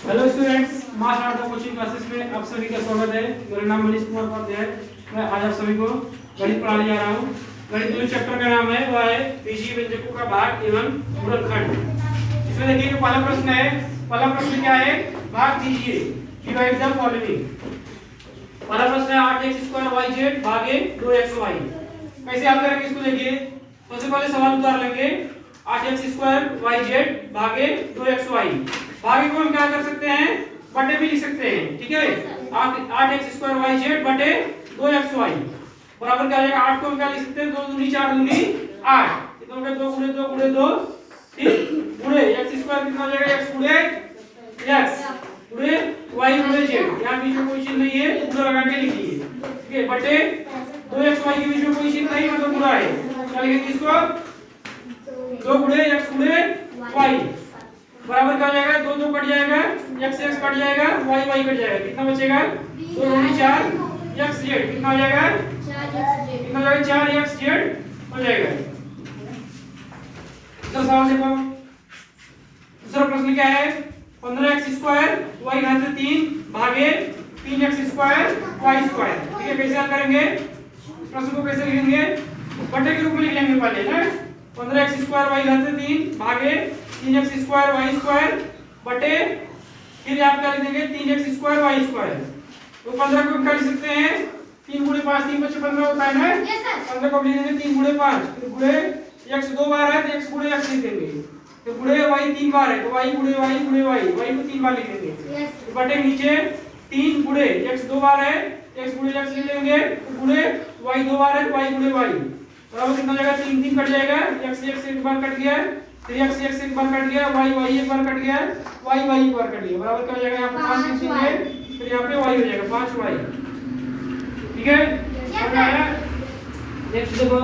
Hello students, मास art coaching classes में आप सभी का स्वागत है। मेरा नाम मनीष कुमार उपाध्याय है। मैं आज आप सभी को गणित पढ़ाने जा रहा हूँ। गणित जो चैप्टर का नाम है वह है बीजीय व्यंजकों का भाग एवं गुणनखंड। इसमें देखिए जो पहला प्रश्न है, पहला प्रश्न क्या है, भाग दीजिए, डिवाइड द फॉलोइंग। पहला प्रश्न है 8x² yz भागे 2xy। कैसे हल करेंगे इसको देखिए। सबसे पहले सवाल उतार लेंगे 8x² yz भागे 2xy। भागे को हम क्या कर सकते हैं, बटे भी लिख सकते हैं, ठीक है। 8x² yz बटे 2xy बराबर क्या आ जाएगा। 8 को हम क्या लिख सकते हैं, 2 दूनी 4 दूनी 8, कितना हो गया 2 गुणे 2 गुणे 2, ठीक, गुणे x² कितना हो जाएगा, x गुणे x गुणे y गुणे z। यहाँ बीच में कोई चिन्ह नहीं है, पूरा लगा के लिखिए, ठीक है। बटे 2xy के बीच में कोई चिन्ह नहीं, मतलब पूरा है। क्या लिखेंगे इसको, 2 गुणे x गुणे y बराबर क्या हो जाएगा, 2 2 कट जाएगा, x x कट जाएगा, y y कट जाएगा, कितना बचेगा 2 दूनी 4 x z, कितना हो जाएगा 4 x z हो जाएगा। दूसरा सवाल देखो, दूसरा प्रश्न क्या है, 15x² y घात 3 भागे 3x² y², ठीक है। कैसे हल करेंगे इस प्रश्न को, कैसे लिखेंगे, बटे के रूप में लिख लेंगे पहले ना। 15x² y घात 3 भागे 3x² y² बटे फिर आप क्या लिख देंगे 3x² y²। तो 15 को क्या लिख सकते हैं, 3 गुणे 5 3 बचे 15 होता है ना। 15 को लिख देंगे 3 गुणे 5, फिर गुणे x 2 बार है तो x गुणे x लिख देंगे, तो गुणे y 3 बार है तो y गुणे y गुणे y को 3 बार लिख देंगे। तो बटे नीचे 3 गुणे x 2 बार है x गुणे x लिख लेंगे, तो गुणे y 2 बार है तो y गुणे y बराबर कितना हो जाएगा, 3 3 कट जाएगा, x एक बार कट गया, फिर x एक बार कट गया, y एक बार कट गया, y एक बार कट गया, बराबर क्या हो जाएगा, यहाँ पे 5 लिखेंगे, फिर यहाँ पे y हो जाएगा 5y, ठीक है। नेक्स्ट देखो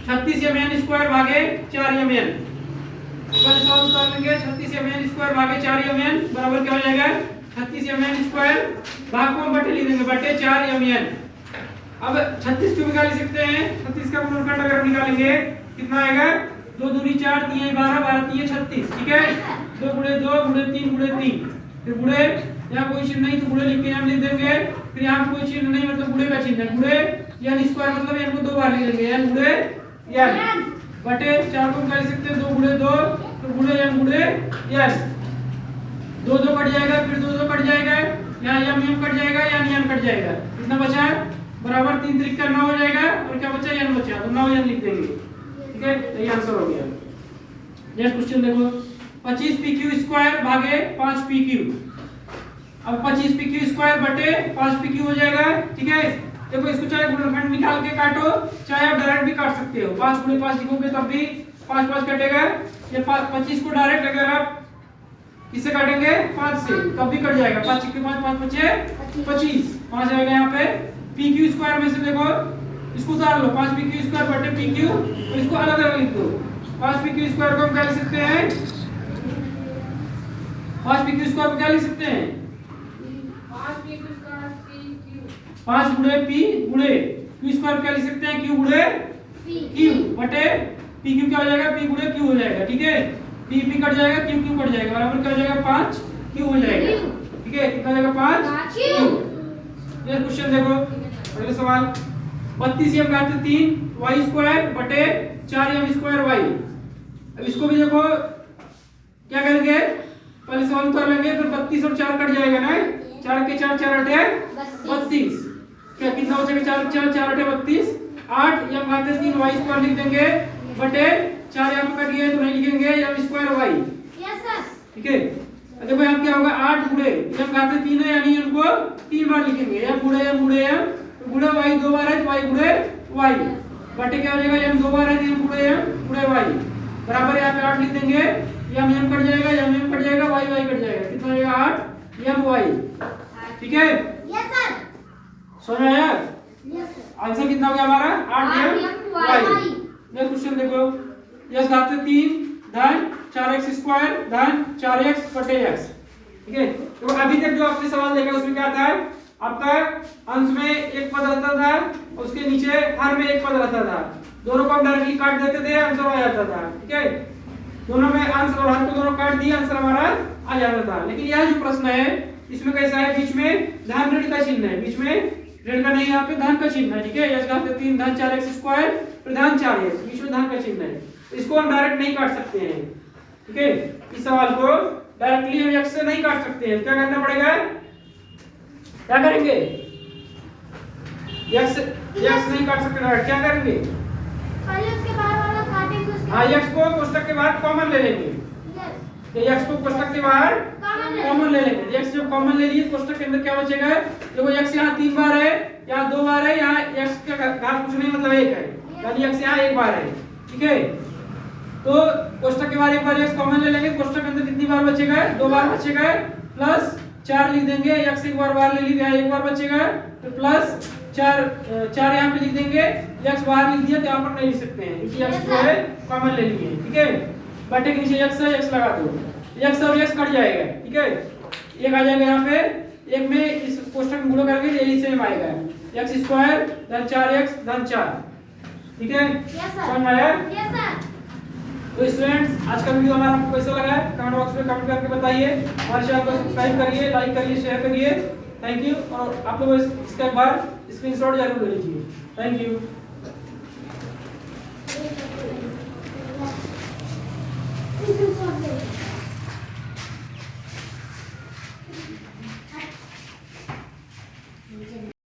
36mn² भागे 4mn। पहले सवाल उतार लेंगे, 36mn² भागे 4mn बराबर क्या हो जाएगा, 36mn² भाग को बटे लिख देंगे, बटे 4mn। अब 36 को निकाल सकते हैं, 36 का गुणनखंड अगर हम निकालेंगे कितना आएगा, 2 दूनी 4 3 12 12 3 36, ठीक है। 2 गुणे 2 गुणे 3 गुणे 3, फिर गुणे यहाँ कोई चिन्ह नहीं तो गुणे लिख के यहाँ लिख देंगे, फिर यहाँ कोई चिन्ह नहीं मतलब गुणे का चिन्ह है, गुणे n² मतलब n को 2 बार लिख देंगे, n गुणे n बटे 4 को निकाल सकते हैं, 2 गुणे 2 तो गुणे n गुणे n, 2 2 कट जाएगा, फिर 2 2 कट जाएगा, यहाँ m कट जाएगा, यहाँ n कट जाएगा, कितना बचा बराबर 3 3 का 9 हो जाएगा, और क्या बचा n बचा, तो 9 n लिख देंगे, ठीक है। तो ये आंसर हो गया। नेक्स्ट क्वेश्चन देखो 25pq² भागे 5pq। अब 25pq² बटे 5pq हो जाएगा, ठीक है। देखो इसको चाहे गुणनखंड निकाल के काटो, चाहे आप डायरेक्ट भी काट सकते हो, 5 गुणे 5 लिखोगे तब भी 5 5 कटेगा। ये 25 को डायरेक्ट अगर आप किससे काटेंगे 5 से तब भी कट जाएगा, 5 के 5 5 बचे 25, 5 आएगा यहाँ पे। pq² में से देखो इसको उतार लो, 5pq² बटे pq, और इसको अलग अलग लिख दो। 5pq² को हम क्या लिख सकते हैं, 5pq² को क्या लिख सकते हैं, 5 गुणे p गुणे q² क्या लिख सकते हैं, q गुणे q बटे pq क्या हो जाएगा, p गुणे q हो जाएगा, ठीक है। p p कट जाएगा, q q कट जाएगा, बराबर क्या हो जाएगा 5 q हो जाएगा, ठीक है। कितना हो जाएगा 5 q। ये क्वेश्चन देखो अगले सवाल 32m घात 3 y² बटे 4m² y। अब इसको भी देखो क्या करेंगे, पहले सवाल उतार लेंगे, फिर 32 और 4 कट जाएगा ना, 4 के 4 4 8 32, क्या कितना हो जाएगा 4 4 4 8 32, 8m घात 3 y² लिख देंगे, बटे 4 यहाँ पे कट गया तो नहीं लिखेंगे m² y, ठीक है। देखो यहाँ क्या होगा 8 गुणे m घात 3 है, यानी m को 3 बार लिखेंगे, m गुणे m गुणे m, गुणे y 2 बार है तो y गुणे y बटे क्या हो जाएगा, m 2 बार है तो m गुणे y बराबर यहाँ पे 8 लिख देंगे, m कट जाएगा, m कट जाएगा, y कट जाएगा, कितना हो जाएगा 8 m y, ठीक है। यस सर, समझ आया। यस सर, आंसर कितना हो गया हमारा 8 m y। नेक्स्ट क्वेश्चन देखो यस घात 3 धन 4x² धन 4x बटे x, ठीक है। तो अभी तक जो आपने सवाल देखा उसमें क्या था, आपका अंश में एक पद रहता था, उसके नीचे हर में एक पद रहता था, दोनों को हम डायरेक्टली काट देते थे, आंसर आ जाता था, ठीक है। दोनों में अंश और हर को दोनों काट दिया, आंसर हमारा आ जाता था। लेकिन यह जो प्रश्न है इसमें कैसा है, बीच में धन ऋण का चिन्ह है, बीच में ऋण का नहीं, यहाँ पे धन का चिन्ह है। ठीक है, यह 3 धन 4x स्क्वायर फिर धन 4x, बीच में धन का चिन्ह है, तो इसको हम डायरेक्ट नहीं काट सकते हैं। ठीक है, इस सवाल को डायरेक्टली हम x से नहीं काट सकते हैं, क्या करना पड़ेगा, क्या करेंगे, x नहीं काट सकते डायरेक्ट, क्या करेंगे, उसके बाहर वाला काटेंगे, उसके हाँ x को कोष्टक के बाहर कॉमन ले लेंगे, तो x को कोष्टक के बाहर कॉमन ले लेंगे। x जब कॉमन ले लिए कोष्टक के अंदर क्या बचेगा, देखो x यहाँ 3 बार है, यहाँ 2 बार है, यहाँ x का घात कुछ नहीं मतलब 1 है, यानी x यहाँ 1 बार है। ठीक है, तो कोष्टक के बाहर एक बार x कॉमन ले लेंगे, कोष्टक के अंदर कितनी बार बचेगा, 2 बार बचेगा, प्लस 4 लिख देंगे, x एक बार ले ली, यहाँ 1 बार बचेगा, तो प्लस 4 यहाँ पे लिख देंगे, x बाहर लिख दिया तो यहाँ पर नहीं लिख सकते हैं क्योंकि x जो है कॉमन ले लिए। ठीक है, बटे के नीचे x है, x लगा दो, x और x कट जाएगा। ठीक है, एक आ जाएगा यहाँ पे, एक में इस कोष्टक में गुणा करेंगे तो यही सेम आएगा, x स्क्वायर धन 4x धन 4। ठीक है, समझ में आया? तो स्टूडेंट्स आज का वीडियो हमारा आपको कैसा लगा है कमेंट बॉक्स में कमेंट करके बताइए, हमारे चैनल को सब्सक्राइब करिए, लाइक करिए, शेयर करिए। थैंक यू, और आप लोग इसका एक बार स्क्रीनशॉट जरूर ले लीजिए। Thank you.